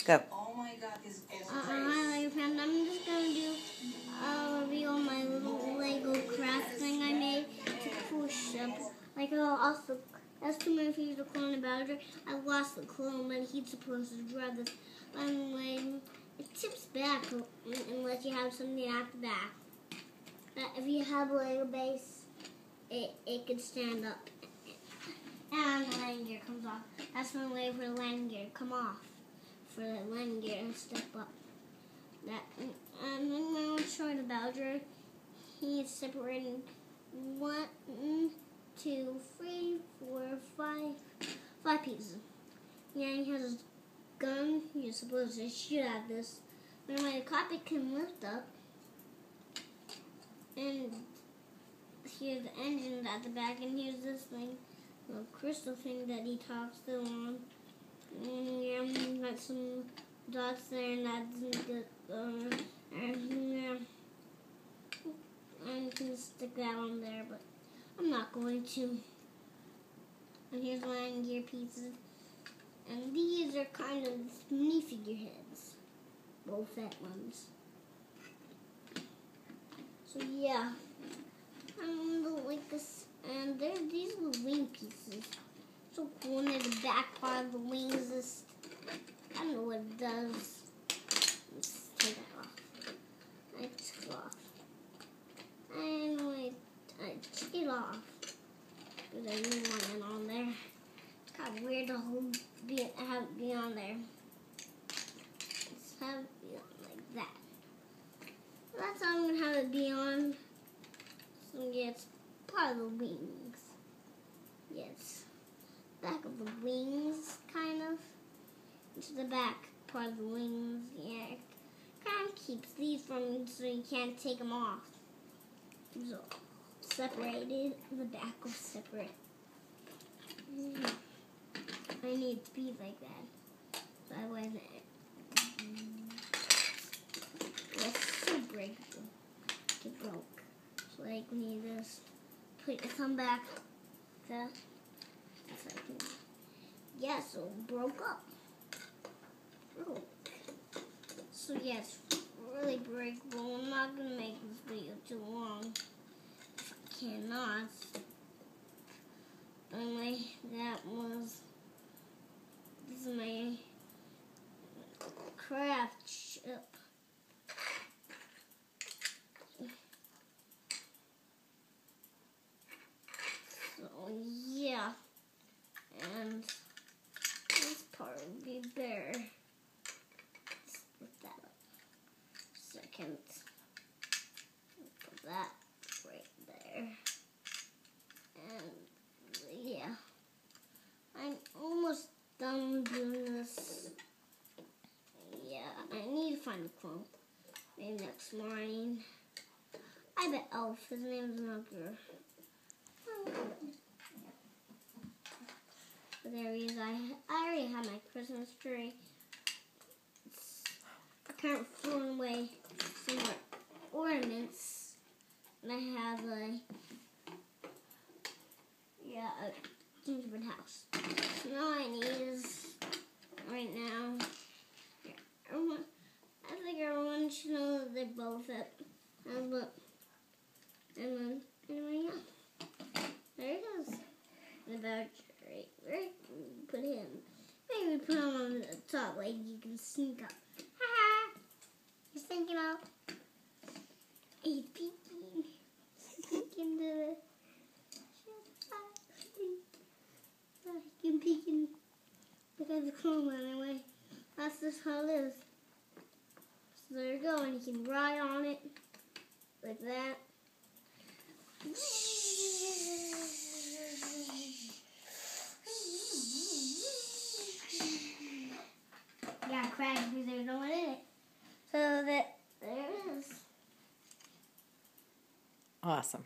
Go. Oh my God, this is Hi, friend. I'm just gonna do a review on my little Lego craft thing I made to push up. Like I lost the. That's too many for you to clone a Bowser. I lost the clone, but he's supposed to drive this. Anyway, it tips back unless you have something at the back. If you have a Lego base, it could stand up. And the landing gear comes off. That's one way for the landing gear to come off. For the landing gear to step up. And then when I was showing the Bowser, he is separating 1, 2, 3, 4, 5 pieces. Yeah, he has his gun. You're supposed to shoot at this. But anyway, the cockpit can lift up. And here's the engine at the back, and here's this thing. The crystal thing that he talks to on. And yeah, got some dots there, and that's and yeah, I can stick that on there, but I'm not going to. And here's landing gear pieces, and these are kind of mini figureheads, both at ones. So yeah, I'm like this, and these are the wing pieces. So cool, and the back part of the wings is, I don't know what it does. Let's take it off. I took it off. Anyway, I took it off. Because I didn't want it on there. It's kind of weird to have it be on there. Let's have it be on like that. So that's how I'm going to have it be on. So yeah, it's part of the wings. Yes. Back of the wings, kind of. Into the back part of the wings, yeah. It kind of keeps these from, so you can't take them off. So, separated, the back was separate. I need it to be like that. So I wasn't. It's so breakable. It broke. So like, we need this. Put your thumb back. Yeah, so it broke up. So yeah, it's really breakable. I'm not going to make this video too long. I cannot. Anyway, this is my craft ship. So yeah, and this part would be there. Split that up. Second, put that right there. And yeah, I'm almost done doing this. Yeah, I need to find the clone. Maybe next morning. I bet Elf, his name is Milker. But there he is. I already have my Christmas tree. I can't throw away some more ornaments. And I have a gingerbread house. So all I need is, right now, I think everyone should know that they're both up. And look. And then, anyway, yeah. There it is. The Bowser. Right? Put him. Maybe put him on the top, like you can sneak up. Ha! He's thinking up. He's peeking. He's peeking to the. He's peeking. Look at the clone anyway. That's just how it is. So there you go, and you can ride on it like that. Yeah, crash because there's no one in it. So that there it is. Awesome.